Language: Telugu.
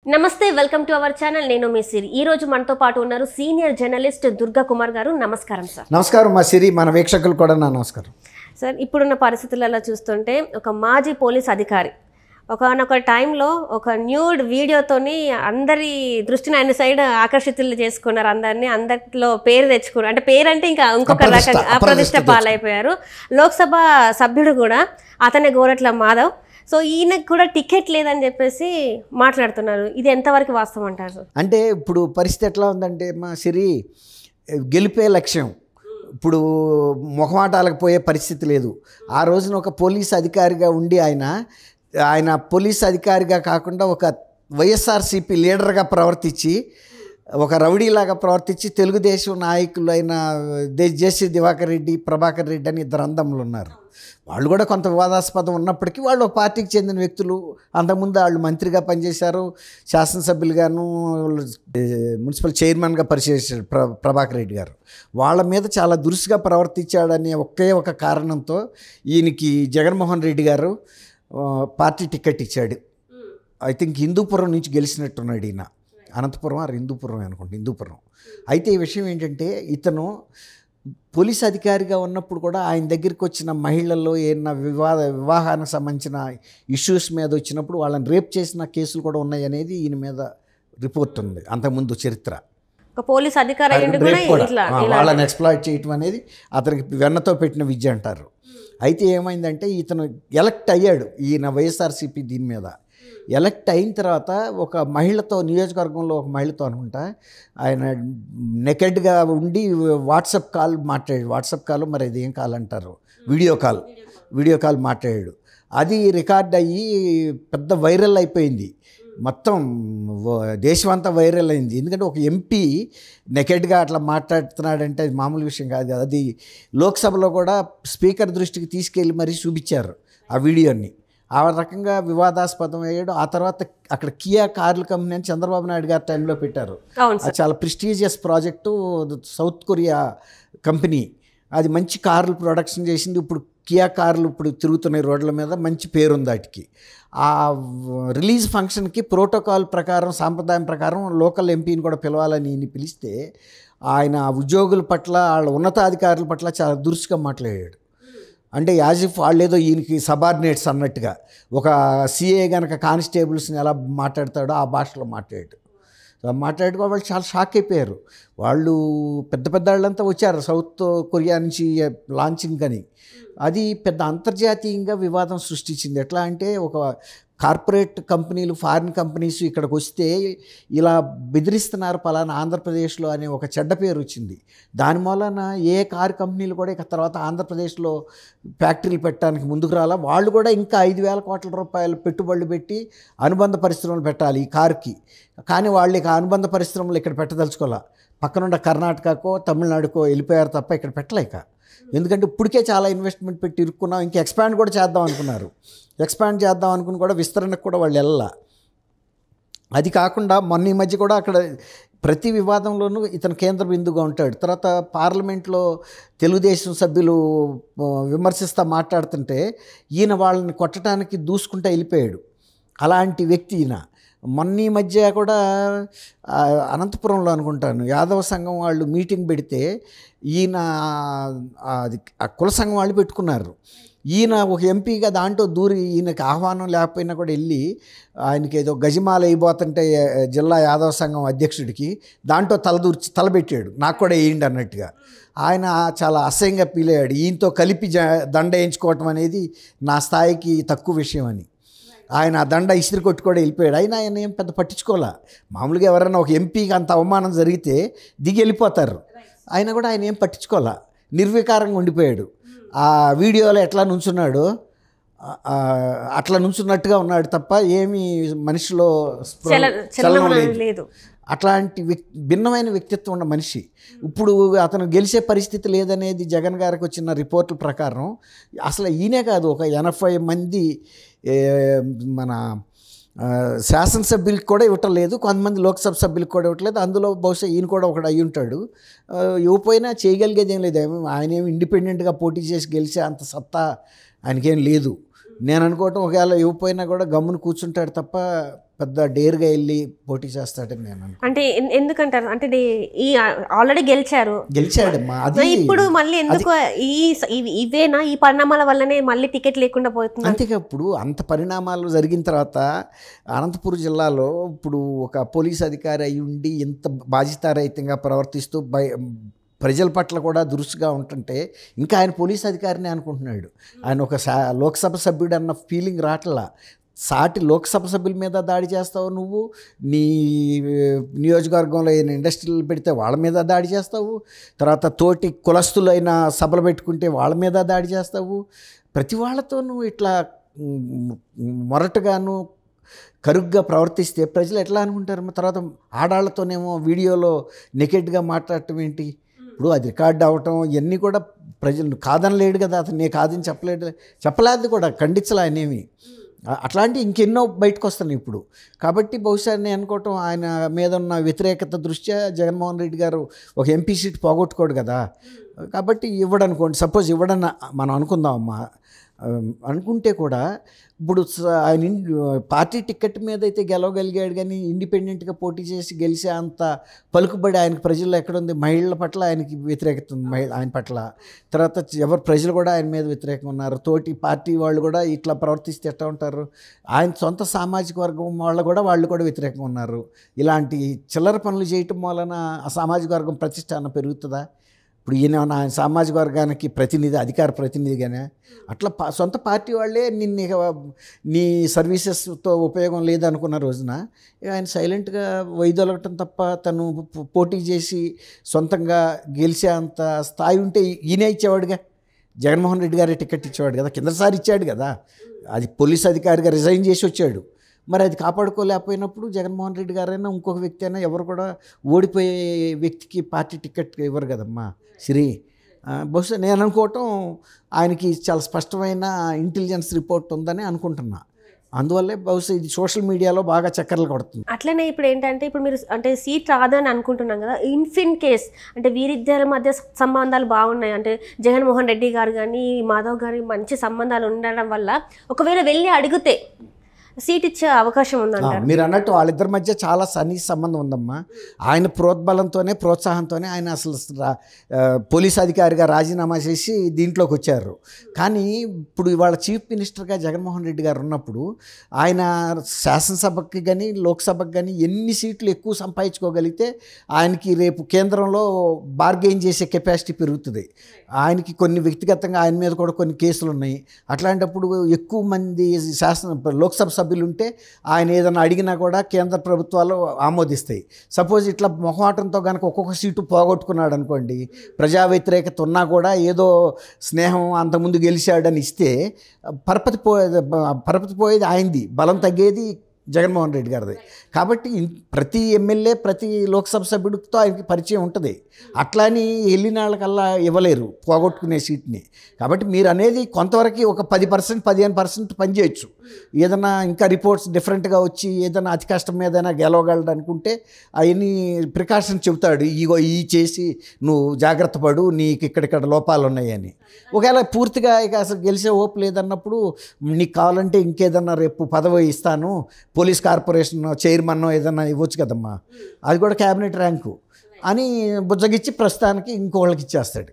నమస్తే వెల్కమ్ టు అవర్ ఛానల్ నేను మీ సిరి ఈ రోజు మనతో పాటు ఉన్నారు సీనియర్ జర్నలిస్ట్ దుర్గా కుమార్ గారు నమస్కారం సార్ నమస్కారం మా సిరి మన వీక్షకులు కూడా నా నమస్కారం సార్ ఇప్పుడున్న పరిస్థితులలో చూస్తుంటే ఒక మాజీ పోలీస్ అధికారి ఒకనొక టైంలో ఒక న్యూడ్ వీడియోతోని అందరి దృష్టిని ఆయన సైడ్ ఆకర్షితులు చేసుకున్నారు అందరిలో పేరు తెచ్చుకున్నారు అంటే పేరు అంటే ఇంకా ఇంకొక రకంగా అప్రతిష్ట పాలైపోయారు లోక్సభ సభ్యుడు కూడా అతనే గోరట్ల మాధవ్ సో ఈయనకు కూడా టికెట్ లేదని చెప్పేసి మాట్లాడుతున్నారు ఇది ఎంతవరకు వాస్తవం అంటారు సార్ అంటే ఇప్పుడు పరిస్థితి ఎట్లా ఉందంటే మా సిరి గెలిపే లక్ష్యం ఇప్పుడు మొహమాటాలకు పోయే పరిస్థితి లేదు ఆ రోజున ఒక పోలీస్ అధికారిగా ఉండి ఆయన పోలీస్ అధికారిగా కాకుండా ఒక వైఎస్ఆర్సీపీ లీడర్గా ప్రవర్తించి ఒక రౌడీలాగా ప్రవర్తించి తెలుగుదేశం నాయకులు అయిన జేసీ దివాకర్ రెడ్డి ప్రభాకర్ రెడ్డి అని ఇద్దరు అందములు ఉన్నారు వాళ్ళు కూడా కొంత వివాదాస్పదం ఉన్నప్పటికీ వాళ్ళు ఒక పార్టీకి చెందిన వ్యక్తులు అంతకుముందు వాళ్ళు మంత్రిగా పనిచేశారు శాసనసభ్యులుగాను మున్సిపల్ చైర్మన్గా పనిచేశారు ప్రభాకర్ రెడ్డి గారు వాళ్ళ మీద చాలా దురుసుగా ప్రవర్తించాడనే ఒకే ఒక కారణంతో ఈయనకి జగన్మోహన్ రెడ్డి గారు పార్టీ టికెట్ ఇచ్చాడు ఐ థింక్ హిందూపురం నుంచి గెలిచినట్టున్నాడు ఈయన అనంతపురం హిందూపురం అనుకుంటా హిందూపురం అయితే ఈ విషయం ఏంటంటే ఇతను పోలీస్ అధికారిగా ఉన్నప్పుడు కూడా ఆయన దగ్గరికి వచ్చిన మహిళల్లో ఏమన్నా వివాహానికి సంబంధించిన ఇష్యూస్ మీద వచ్చినప్పుడు వాళ్ళని రేప్ చేసిన కేసులు కూడా ఉన్నాయి అనేది ఈయన మీద రిపోర్ట్ ఉంది అంతకుముందు చరిత్ర పోలీస్ అధికారి వాళ్ళని ఎక్స్ప్లాయిట్ చేయటం అనేది అతనికి వెన్నతో పెట్టిన విద్య అంటారు అయితే ఏమైందంటే ఇతను ఎలక్ట్ అయ్యాడు ఈయన వైఎస్ఆర్సీపీ దీని మీద ఎలక్ట్ అయిన తర్వాత ఒక మహిళతో నియోజకవర్గంలో ఒక మహిళతో అనుకుంటా ఆయన నెకెడ్గా ఉండి వాట్సాప్ కాల్ మరి అది ఏం కాల్ అంటారు వీడియో కాల్ మాట్లాడాడు అది రికార్డ్ అయ్యి పెద్ద వైరల్ అయిపోయింది మొత్తం దేశమంతా వైరల్ అయింది ఎందుకంటే ఒక ఎంపీ నెకెడ్గా అట్లా మాట్లాడుతున్నాడంటే అది మామూలు విషయం కాదు అది లోక్సభలో కూడా స్పీకర్ దృష్టికి తీసుకెళ్ళి మరీ చూపించారు ఆ వీడియోని ఆ రకంగా వివాదాస్పదం అయ్యాడు ఆ తర్వాత అక్కడ కియా కార్ల కంపెనీ అని చంద్రబాబు నాయుడు గారి టైంలో పెట్టారు అది చాలా prestigious project south Korea company అది మంచి కార్లు ప్రొడక్షన్ చేసింది ఇప్పుడు కియా కార్లు ఇప్పుడు తిరుగుతున్నాయి రోడ్ల మీద మంచి పేరుంది వాటికి ఆ రిలీజ్ ఫంక్షన్కి ప్రోటోకాల్ ప్రకారం సాంప్రదాయం ప్రకారం లోకల్ ఎంపీని కూడా పిలవాలని పిలిస్తే ఆయన ఉద్యోగుల పట్ల వాళ్ళ ఉన్నతాధికారుల పట్ల చాలా దురుసుగా మాట్లాడాడు అంటే యాజ్ ఇఫ్ వాళ్ళు ఏదో ఈయనకి సబార్డినేట్స్ అన్నట్టుగా ఒక సిఏ కనుక కానిస్టేబుల్స్ని ఎలా మాట్లాడతాడో ఆ భాషలో మాట్లాడుకో వాళ్ళు చాలా షాక్ అయిపోయారు వాళ్ళు పెద్ద వాళ్ళంతా వచ్చారు సౌత్ కొరియా నుంచి లాంచింగ్ అని అది పెద్ద అంతర్జాతీయంగా వివాదం సృష్టించింది ఎట్లా అంటే ఒక కార్పొరేట్ కంపెనీలు ఫారిన్ కంపెనీస్ ఇక్కడికి వస్తే ఇలా బెదిరిస్తున్నారు పలానా ఆంధ్రప్రదేశ్లో అనే ఒక చెడ్డ పేరు వచ్చింది దాని మూలన ఏ కార్ కంపెనీలు కూడా ఇక తర్వాత ఆంధ్రప్రదేశ్లో ఫ్యాక్టరీలు పెట్టడానికి ముందుకు రాలా వాళ్ళు కూడా ఇంకా 5,000 కోట్ల రూపాయలు పెట్టుబడులు పెట్టి అనుబంధ పరిశ్రమలు పెట్టాలి ఈ కార్కి కానీ వాళ్ళు ఇక అనుబంధ పరిశ్రమలు ఇక్కడ పెట్టదలుచుకోవాలా పక్కనున్న కర్ణాటకకో తమిళనాడుకో వెళ్ళిపోయారు తప్ప ఇక్కడ పెట్టలేక ఎందుకంటే ఇప్పటికే చాలా ఇన్వెస్ట్మెంట్ పెట్టి ఇరుక్కున్నాం ఇంకా ఎక్స్పాండ్ కూడా చేద్దాం అనుకుని కూడా విస్తరణకు కూడా వాళ్ళు వెళ్ళాల అది కాకుండా మొన్న ఈ మధ్య కూడా అక్కడ ప్రతి వివాదంలోనూ ఇతను కేంద్ర బిందువుగా ఉంటాడు తర్వాత పార్లమెంట్లో తెలుగుదేశం సభ్యులు విమర్శిస్తూ మాట్లాడుతుంటే ఈయన వాళ్ళని కొట్టడానికి దూసుకుంటూ వెళ్ళిపోయాడు అలాంటి వ్యక్తి ఈయన మొన్న ఈ మధ్య కూడా అనంతపురంలో అనుకుంటాను యాదవ సంఘం వాళ్ళు మీటింగ్ పెడితే ఈయన ఆ కుల సంఘం వాళ్ళు పెట్టుకున్నారు ఈయన ఒక ఎంపీగా దాంట్లో దూరి ఈయనకి ఆహ్వానం లేకపోయినా కూడా వెళ్ళి ఆయనకి ఏదో గజమాల అయిపోతుంటే జిల్లా యాదవ సంఘం అధ్యక్షుడికి దాంట్లో తలబెట్టాడు నాకు కూడా వేయండి అన్నట్టుగా ఆయన చాలా అసహ్యంగా ఫీల్ అయ్యాడు ఈయనతో కలిపి దండ వేయించుకోవటం అనేది నా స్థాయికి తక్కువ విషయం అని ఆయన ఆ దండ ఇసిరి కొట్టి కూడా వెళ్ళిపోయాడు అయినా ఆయన ఏం పెద్ద పట్టించుకోలే మామూలుగా ఎవరైనా ఒక ఎంపీకి అంత అవమానం జరిగితే దిగి వెళ్ళిపోతారు ఆయన కూడా ఆయన ఏం పట్టించుకోలే నిర్వికారంగా ఉండిపోయాడు ఆ వీడియోలో ఎట్లా నుంచున్నాడు అట్లా నుంచున్నట్టుగా ఉన్నాడు తప్ప ఏమీ మనిషిలో చలనం లేదు అట్లాంటి భిన్నమైన వ్యక్తిత్వం ఉన్న మనిషి ఇప్పుడు అతను గెలిచే పరిస్థితి లేదనేది జగన్ గారికి వచ్చిన రిపోర్టుల ప్రకారం అసలు ఈయనే కాదు ఒక 80 మంది మన శాసనసభ్యులకు కూడా ఇవ్వటం లేదు కొంతమంది లోక్సభ సభ్యులకు కూడా ఇవ్వట్లేదు అందులో బహుశా ఈయన కూడా ఒకడు అయ్యి ఉంటాడు ఇవ్వపోయినా చేయగలిగేది ఏం లేదు ఆయన ఏమి ఇండిపెండెంట్గా పోటీ చేసి గెలిచే అంత సత్తా ఆయనకేం లేదు నేను అనుకోవటం ఒకవేళ ఇవ్వపోయినా కూడా గమ్మును కూర్చుంటాడు తప్ప పెద్ద డేర్గా వెళ్ళి పోటీ చేస్తాడని నేను అనుకో. అంటే ఎందుకంటారు అంటే ఈ ఆల్రెడీ గెలిచాడమ్మా. అది ఇప్పుడు మళ్ళీ ఎందుకు ఇవేనా ఈ పరిణామాల వల్లనే మళ్ళీ టికెట్ లేకుండా పోతుంది? అంతేగా ఇప్పుడు అంత పరిణామాలు జరిగిన తర్వాత అనంతపురం జిల్లాలో ఇప్పుడు ఒక పోలీస్ అధికారి అయి ఉండి ఇంత బాధ్యతారహితంగా ప్రవర్తిస్తూ ప్రజల పట్ల కూడా దురుసుగా ఉంటుంటే ఇంకా ఆయన పోలీస్ అధికారిని అనుకుంటున్నాడు. ఆయన ఒక లోక్సభ సభ్యుడు అన్న ఫీలింగ్ రావట్లా. సాటి లోక్సభ సభ్యుల మీద దాడి చేస్తావు నువ్వు, నీ నియోజకవర్గంలో ఏమైనా ఇండస్ట్రీలు పెడితే వాళ్ళ మీద దాడి చేస్తావు, తర్వాత తోటి కులస్తులైన సభలు పెట్టుకుంటే వాళ్ళ మీద దాడి చేస్తావు, ప్రతి వాళ్ళతో నువ్వు ఇట్లా మొరటుగాను కరుగ్గా ప్రవర్తిస్తే ప్రజలు ఎట్లా అనుకుంటారు? తర్వాత ఆడాళ్లతోనేమో వీడియోలో నెకెట్గా మాట్లాడటం ఏంటి? ఇప్పుడు అది రికార్డ్ అవ్వటం ఇవన్నీ కూడా ప్రజలు కాదనలేడు కదా, అతను నేను కాదని చెప్పలేదు కూడా, ఖండించలే ఆయనేమి. అట్లాంటి ఇంకెన్నో బయటకు వస్తున్నాయి ఇప్పుడు. కాబట్టి బహుశా నేను అనుకోవటం ఆయన మీద ఉన్న వ్యతిరేకత దృష్ట్యా జగన్మోహన్ రెడ్డి గారు ఒక ఎంపీ సీట్ పోగొట్టుకోడు కదా, కాబట్టి ఇవ్వడనుకోండి, సపోజ్ ఇవ్వడని మనం అనుకుందాం అమ్మా. అనుకుంటే కూడా ఇప్పుడు ఆయన పార్టీ టికెట్ మీద అయితే గెలవగలిగాడు, కానీ ఇండిపెండెంట్గా పోటీ చేసి గెలిచే అంత పలుకుబడి ఆయనకు ప్రజల్లో ఎక్కడుంది? మహిళల పట్ల ఆయనకి వ్యతిరేకత ఉంది, ఆయన పట్ల. తర్వాత ఎవరు ప్రజలు కూడా ఆయన మీద వ్యతిరేకంగా ఉన్నారు. తోటి పార్టీ వాళ్ళు కూడా ఇట్లా ప్రవర్తిస్తే ఎట్లా ఉంటారు? ఆయన సొంత సామాజిక వర్గం వాళ్ళు కూడా వ్యతిరేకంగా ఉన్నారు. ఇలాంటి చిల్లర పనులు చేయటం వలన ఆ సామాజిక వర్గం ప్రతిష్టాన పెరుగుతుందా? ఇప్పుడు ఈయన ఆయన సామాజిక వర్గానికి ప్రతినిధి, అధికార ప్రతినిధిగానే. అట్లా సొంత పార్టీ వాళ్ళే నీ సర్వీసెస్తో ఉపయోగం లేదనుకున్న రోజున ఆయన సైలెంట్గా వైదొలగటం తప్ప తను పోటీ చేసి సొంతంగా గెలిచే అంత స్థాయి ఉంటే ఈయనే ఇచ్చేవాడుగా. జగన్మోహన్ రెడ్డి గారే టికెట్ ఇచ్చేవాడు కదా, కిందసారి ఇచ్చాడు కదా. అది పోలీస్ అధికారిగా రిజైన్ చేసి వచ్చాడు. మరి అది కాపాడుకోలేకపోయినప్పుడు జగన్మోహన్ రెడ్డి గారైనా ఇంకొక వ్యక్తి అయినా ఎవరు కూడా ఓడిపోయే వ్యక్తికి పార్టీ టికెట్ ఇవ్వరు కదమ్మా శ్రీ. బహుశా నేను అనుకోవటం ఆయనకి చాలా స్పష్టమైన ఇంటెలిజెన్స్ రిపోర్ట్ ఉందని అనుకుంటున్నా. అందువల్లే బహుశా ఇది సోషల్ మీడియాలో బాగా చక్కర్లు కొడుతుంది. అట్లనే ఇప్పుడు ఏంటంటే ఇప్పుడు మీరు అంటే సీట్ రాదని అనుకుంటున్నాం కదా, ఇన్ కేస్ అంటే వీరిద్దరి మధ్య సంబంధాలు బాగున్నాయి అంటే జగన్మోహన్ రెడ్డి గారు కానీ మాధవ్ గారి మంచి సంబంధాలు ఉండడం వల్ల ఒకవేళ వెళ్ళి అడిగితే సీట్ ఇచ్చే అవకాశం ఉందంటారు? మీరు అన్నట్టు వాళ్ళిద్దరి మధ్య చాలా సన్నిహిత సంబంధం ఉందమ్మా. ఆయన ప్రోత్సాహంతోనే ఆయన అసలు పోలీస్ అధికారిగా రాజీనామా చేసి దీంట్లోకి వచ్చారు. కానీ ఇప్పుడు ఇవాళ చీఫ్ మినిస్టర్గా జగన్మోహన్ రెడ్డి గారు ఉన్నప్పుడు ఆయన శాసనసభకి కానీ లోక్సభకి కానీ ఎన్ని సీట్లు ఎక్కువ సంపాదించుకోగలిగితే ఆయనకి రేపు కేంద్రంలో బార్గెయిన్ చేసే కెపాసిటీ పెరుగుతుంది. ఆయనకి కొన్ని వ్యక్తిగతంగా ఆయన మీద కూడా కొన్ని కేసులు ఉన్నాయి. అట్లాంటప్పుడు ఎక్కువ మంది లోక్సభ సభ్యులు ఉంటే ఆయన ఏదైనా అడిగినా కూడా కేంద్ర ప్రభుత్వాలు ఆమోదిస్తాయి. సపోజ్ ఇట్లా మొహమాటంతో కనుక ఒక్కొక్క సీటు పోగొట్టుకున్నాడు అనుకోండి, ప్రజా వ్యతిరేకత ఉన్నా కూడా ఏదో స్నేహం అంతకుముందు గెలిచాడని ఇస్తే పరపతి పోయేది ఆయనది, బలం తగ్గేది జగన్మోహన్ రెడ్డి గారిది. కాబట్టి ప్రతి ఎమ్మెల్యే ప్రతి లోక్సభ సభ్యుడితో ఆయనకి పరిచయం ఉంటుంది. అట్లా అని వెళ్ళిన వాళ్ళకల్లా ఇవ్వలేరు పోగొట్టుకునే సీట్ని. కాబట్టి మీరు అనేది కొంతవరకు ఒక 10% 15% పనిచేయచ్చు. ఏదైనా ఇంకా రిపోర్ట్స్ డిఫరెంట్గా వచ్చి ఏదైనా అతి కష్టం మీదైనా గెలవగలడు అనుకుంటే అవన్నీ ప్రికాషన్స్ చెబుతాడు, ఈ చేసి నువ్వు జాగ్రత్త పడు, నీకు ఇక్కడిక్కడ లోపాలు ఉన్నాయని. ఒకవేళ పూర్తిగా ఇక అసలు గెలిచే ఓపు లేదన్నప్పుడు నీకు కావాలంటే ఇంకేదన్నా రేపు పదవి ఇస్తాను, పోలీస్ కార్పొరేషన్ చైర్మన్ ఏదన్నా ఇవ్వచ్చు కదమ్మా, అది కూడా క్యాబినెట్ ర్యాంకు అని బుజ్జగిచ్చి ప్రస్తుతానికి ఇంకోళ్ళకి ఇచ్చేస్తాడు.